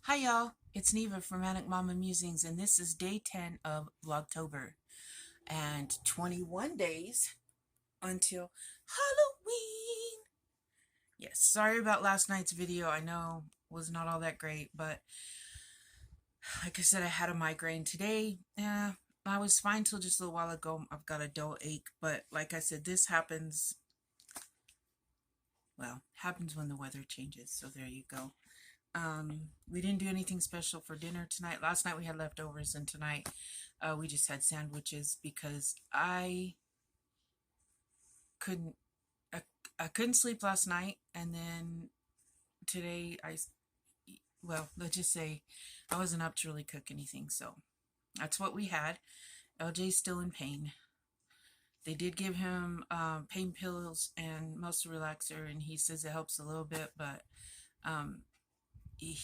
Hi y'all, it's Neva from Manic Mama Musings, and this is day 10 of Vlogtober, and 21 days until Halloween. Yes, sorry about last night's video. I know was not all that great, but like I said, I had a migraine today. I was fine till just a little while ago. I've got a dull ache, but like I said, this happens, well, happens when the weather changes, so there you go. We didn't do anything special for dinner tonight. Last night we had leftovers, and tonight we just had sandwiches because couldn't I, I couldn't sleep last night, and then today well, let's just say I wasn't up to really cook anything, so that's what we had. LJ's still in pain. They did give him pain pills and muscle relaxer, and he says it helps a little bit, but um, he,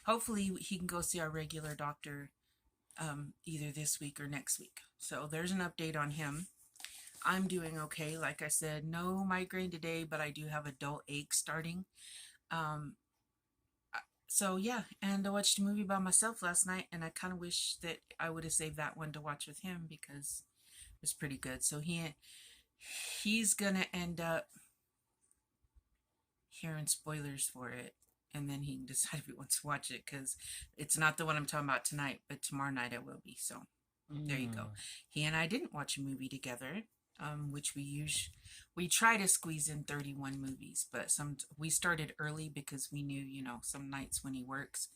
hopefully he can go see our regular doctor either this week or next week. So there's an update on him. I'm doing okay. Like I said, no migraine today, but I do have a dull ache starting. Um, so yeah, and I watched a movie by myself last night, and I kind of wish that I would have saved that one to watch with him because it was pretty good. So he's gonna end up hearing spoilers for it, and then he can decide if he wants to watch it because it's not the one I'm talking about tonight, but tomorrow night it will be. So there you go. He and I didn't watch a movie together, which we try to squeeze in 31 movies, but we started early because we knew, some nights when he works,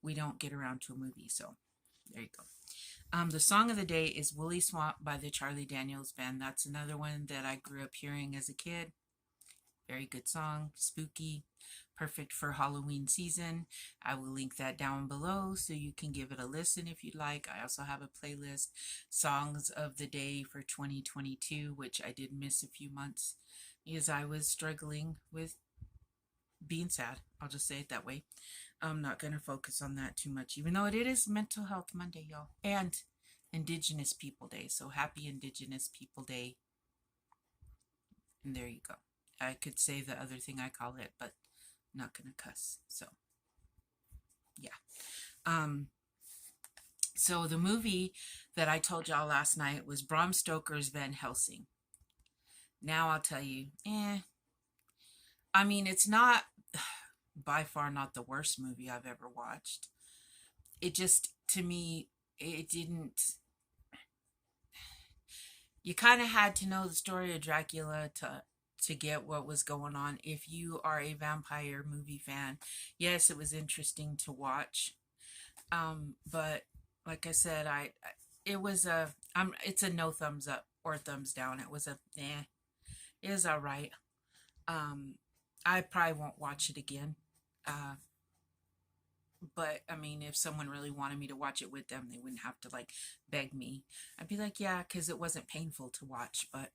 we don't get around to a movie. So there you go. The song of the day is Woolly Swamp by the Charlie Daniels Band. That's another one that I grew up hearing as a kid. Very good song, spooky, perfect for Halloween season. I will link that down below so you can give it a listen if you'd like. I also have a playlist, Songs of the Day for 2022, which I did miss a few months because I was struggling with being sad. I'll just say it that way. I'm not going to focus on that too much, even though it is Mental Health Monday, y'all, and Indigenous People Day. So happy Indigenous People Day. And there you go. I could say the other thing I call it, but I'm not gonna cuss. So yeah. Um. So the movie that I told y'all last night was Bram Stoker's Van Helsing. Now I'll tell you, I mean, it's not by far not the worst movie I've ever watched. It just, to me, it didn't. You kind of had to know the story of Dracula to get what was going on. If you are a vampire movie fan, yes, it was interesting to watch. But like I said, it was it's a no thumbs up or thumbs down. It was it was all right. Um, I probably won't watch it again. Uh, but I mean, if someone really wanted me to watch it with them, they wouldn't have to like beg me. I'd be like, yeah, because it wasn't painful to watch. But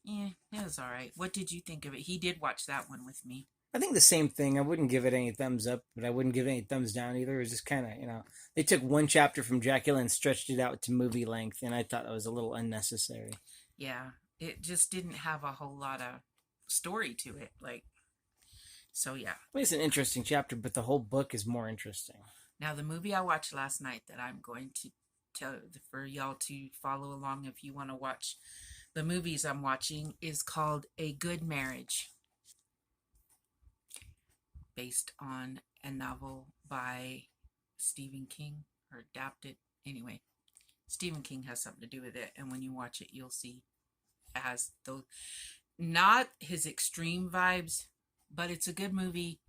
yeah, it was all right. What did you think of it? He did watch that one with me. I think the same thing. I wouldn't give it any thumbs up, but I wouldn't give it any thumbs down either. It was just kind of, they took one chapter from Dracula and stretched it out to movie length, and I thought that was a little unnecessary. Yeah, it just didn't have a whole lot of story to it. Like, so yeah. I mean, it's an interesting chapter, but the whole book is more interesting. Now, the movie I watched last night that I'm going to tell for y'all to follow along if you want to watch the movies I'm watching is called A Good Marriage, based on a novel by Stephen King, or adapted. Anyway, Stephen King has something to do with it, and when you watch it, you'll see it has those, not his extreme vibes, but it's a good movie.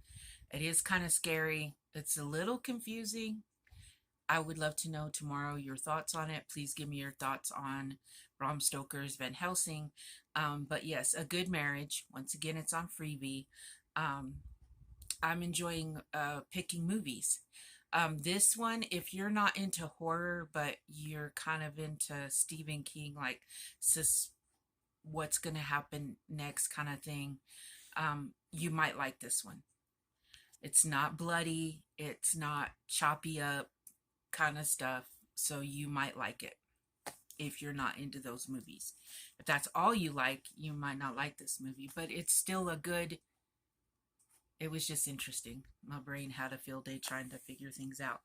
It is kind of scary. It's a little confusing. I would love to know tomorrow your thoughts on it. Please give me your thoughts on Bram Stoker's Van Helsing. But yes, A Good Marriage. Once again, it's on Freebie. Um, I'm enjoying picking movies. This one, if you're not into horror, but you're kind of into Stephen King, like what's going to happen next kind of thing, you might like this one. It's not bloody, it's not choppy up kind of stuff, so you might like it if you're not into those movies. If that's all you like, you might not like this movie, but it's still a good it was just interesting. My brain had a field day trying to figure things out.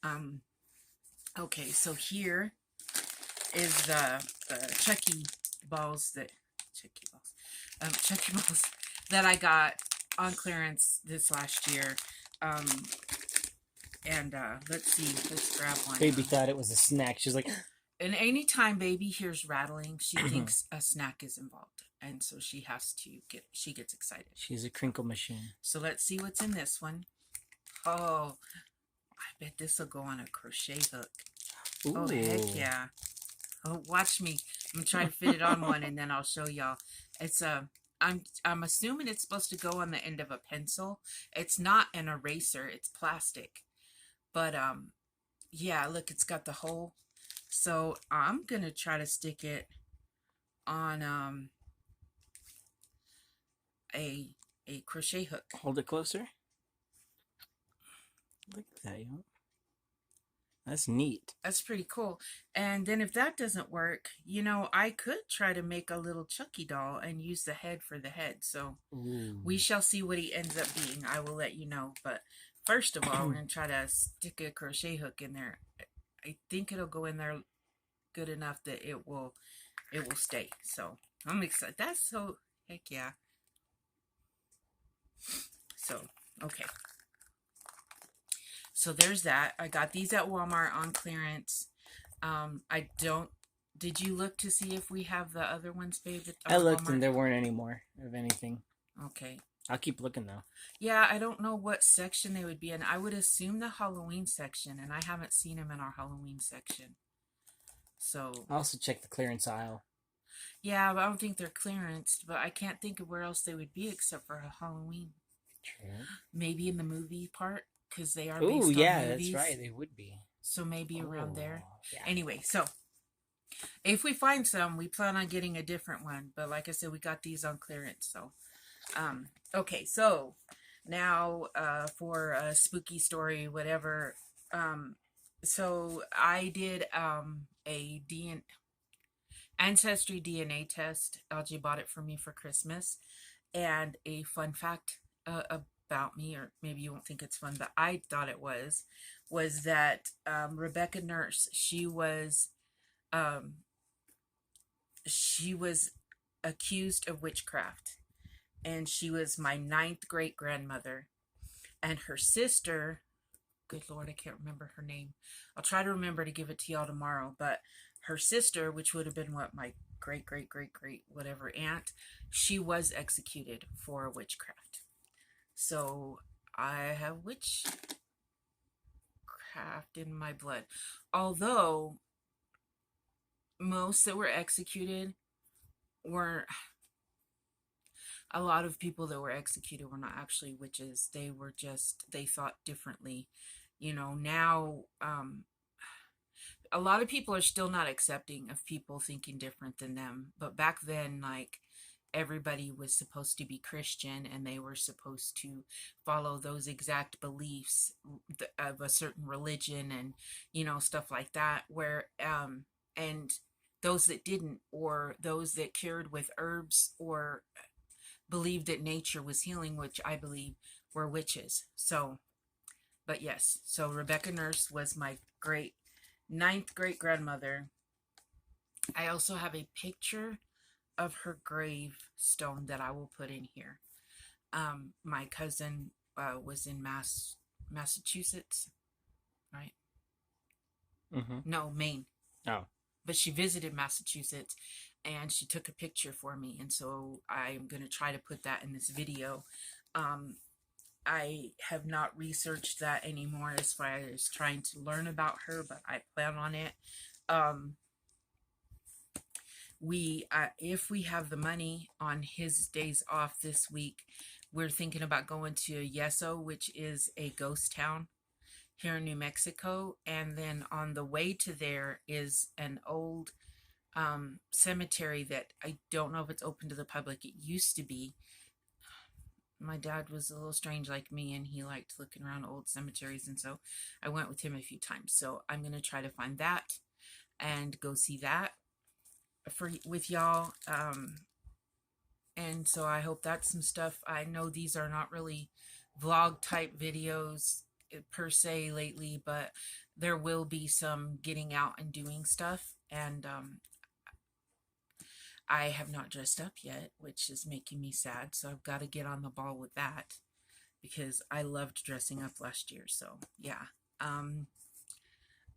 Um, okay, so here is the Chucky balls that I got on clearance this last year. Um, and let's see, let's grab one. Baby thought it was a snack. She's like, and anytime baby hears rattling, she thinks a snack is involved, and so she gets excited. She's a crinkle machine. So let's see what's in this one. Oh, I bet this will go on a crochet hook. Ooh. Oh, heck yeah. Oh, watch me. I'm trying to fit it on one, and then I'll show y'all. It's I'm assuming it's supposed to go on the end of a pencil. It's not an eraser, it's plastic. But yeah, look, it's got the hole. So I'm gonna try to stick it on a crochet hook. Hold it closer. Look at that, you know? That's neat. That's pretty cool. And then if that doesn't work, you know, I could try to make a little Chucky doll and use the head for the head. So we shall see what he ends up being. I will let you know. But first of all, we're going to try to stick a crochet hook in there. I think it'll go in there good enough that it will stay. So I'm excited. That's so, heck yeah. So, okay. So there's that. I got these at Walmart on clearance. Did you look to see if we have the other ones, babe? I looked Walmart? And there weren't any more of anything. Okay. I'll keep looking though. Yeah, I don't know what section they would be in. I would assume the Halloween section, and I haven't seen them in our Halloween section. So I'll also check the clearance aisle. Yeah, but I don't think they're clearanced, but I can't think of where else they would be except for Halloween. True. Maybe in the movie part. Because they are based on yeah, movies. That's right. They would be. So maybe around there. Yeah. Anyway, so if we find some, we plan on getting a different one. But like I said, we got these on clearance. So, okay. So now for a spooky story, whatever. So I did a Ancestry DNA test. LG bought it for me for Christmas. And a fun fact about me, or maybe you won't think it's fun, but I thought it was that Rebecca Nurse, she was accused of witchcraft, and she was my 9th great grandmother, and her sister, good Lord, I can't remember her name. I'll try to remember to give it to y'all tomorrow, but her sister, which would have been my great whatever aunt, she was executed for witchcraft. So I have witchcraft in my blood. Although most that were executed were, a lot of people that were executed were not actually witches. They were just, they thought differently. You know, now a lot of people are still not accepting of people thinking different than them. But back then, like, everybody was supposed to be Christian, and they were supposed to follow those exact beliefs of a certain religion, and, you know, stuff like that, where and those that didn't, or those that cured with herbs, or believed that nature was healing, which I believe were witches. So, but yes, so Rebecca Nurse was my 9th great grandmother. I also have a picture of her gravestone that I will put in here. My cousin was in Massachusetts, right? Mm-hmm. No, Maine. Oh. But she visited Massachusetts, and she took a picture for me, and so I'm going to try to put that in this video. I have not researched that anymore as far as trying to learn about her, but I plan on it. If we have the money on his days off this week, we're thinking about going to Yeso, which is a ghost town here in New Mexico. And then on the way to there is an old cemetery that I don't know if it's open to the public. It used to be. My dad was a little strange like me, and he liked looking around old cemeteries, and so I went with him a few times. So I'm going to try to find that and go see that with y'all. And so I hope that's some stuff. I know these are not really vlog type videos per se lately, but there will be some getting out and doing stuff. And I have not dressed up yet, which is making me sad. So I've got to get on the ball with that because I loved dressing up last year. So yeah. Um,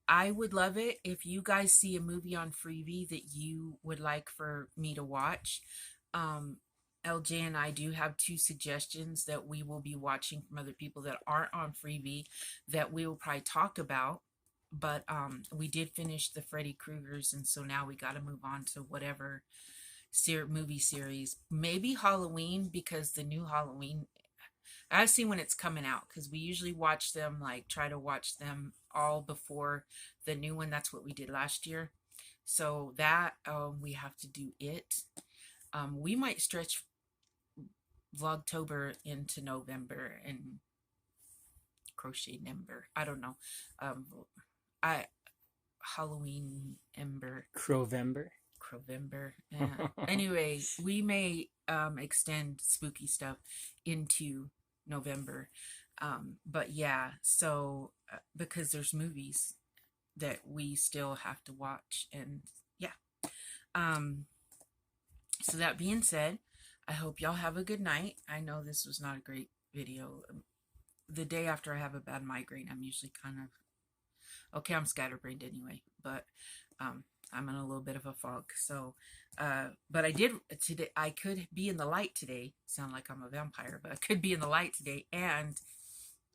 I would love it if you guys see a movie on Freebie that you would like for me to watch. Um, LJ and I do have two suggestions that we will be watching from other people that aren't on Freebie that we will probably talk about. But we did finish the Freddy Kruegers, and so now we got to move on to whatever movie series. Maybe Halloween, because the new Halloween, I see when it's coming out, because we usually watch them, like try to watch them all before the new one. That's what we did last year. So that we have to do it. We might stretch Vlogtober into November and crochet Ember. I don't know. I Halloween Ember. Crowvember. Crowvember. Yeah. Anyway, we may extend spooky stuff into November. But yeah, so because there's movies that we still have to watch, and yeah. Um, so that being said, I hope y'all have a good night. I know this was not a great video. The day after I have a bad migraine, I'm usually kind of okay. I'm scatterbrained anyway, but I'm in a little bit of a fog. So, but I did today. I could be in the light today. Sound like I'm a vampire, but I could be in the light today, and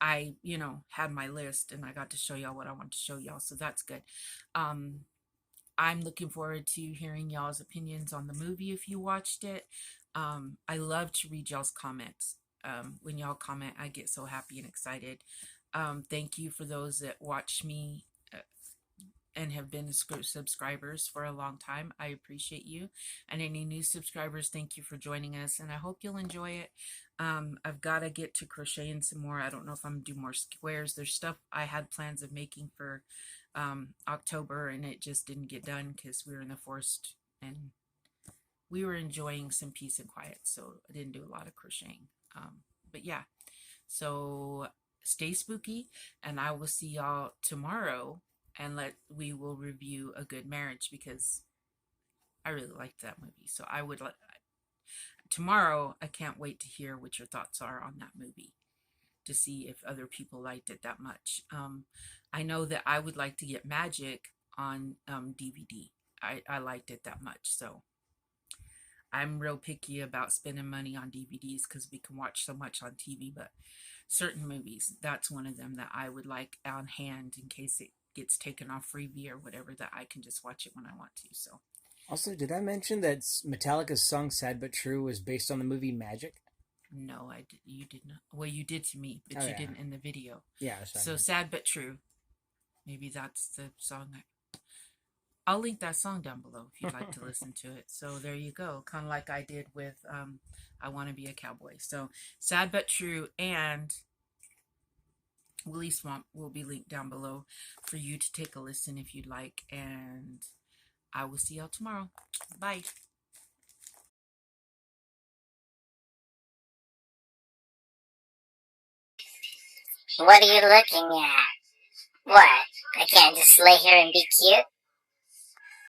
I, had my list and I got to show y'all what I want to show y'all. So that's good. I'm looking forward to hearing y'all's opinions on the movie if you watched it. I love to read y'all's comments. When y'all comment, I get so happy and excited. Thank you for those that watch me and have been subscribers for a long time. I appreciate you. And any new subscribers, thank you for joining us. And I hope you'll enjoy it. I've got to get to crocheting some more. I don't know if I'm going to do more squares. There's stuff I had plans of making for October, and it just didn't get done because we were in the forest and we were enjoying some peace and quiet. So I didn't do a lot of crocheting. But yeah, so stay spooky, and I will see y'all tomorrow, and we will review A Good Marriage because I really liked that movie. So I would tomorrow, I can't wait to hear what your thoughts are on that movie, to see if other people liked it that much. I know that I would like to get Magic on DVD. I liked it that much. So I'm real picky about spending money on DVDs because we can watch so much on TV, but certain movies, that's one of them that I would like on hand in case it gets taken off Freebie or whatever, that I can just watch it when I want to. So Also, did I mention that Metallica's song "Sad but True" was based on the movie Magic? no, you did not. Well, you did to me, but Oh you yeah, didn't in the video. yeah. That's what I So meant. sad but true. Maybe that's the song. I'll link that song down below if you'd like to listen to it. So there you go. Kind of like I did with I Want to Be a Cowboy. So sad but true, and Willie Swamp will be linked down below for you to take a listen if you'd like. And I will see y'all tomorrow. Bye. What are you looking at? What? I can't just lay here and be cute?